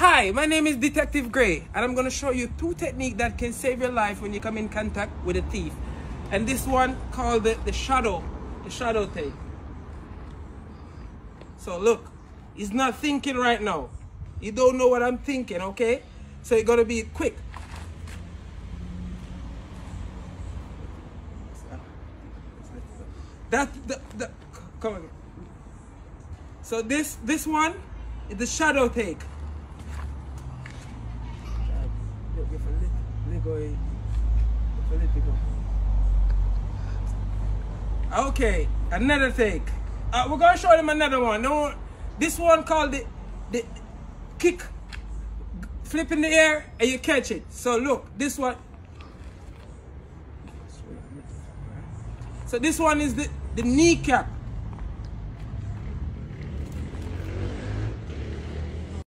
Hi, my name is Detective Gray, and I'm going to show you two techniques that can save your life when you come in contact with a thief. And this one called the shadow take. So look, he's not thinking right now. You don't know what I'm thinking, okay? So you got to be quick. Come on. So this one is the shadow take. Okay, another take. We're gonna show them another one. No, this one called the kick, flip in the air and you catch it. So look, this one. So this one is the kneecap.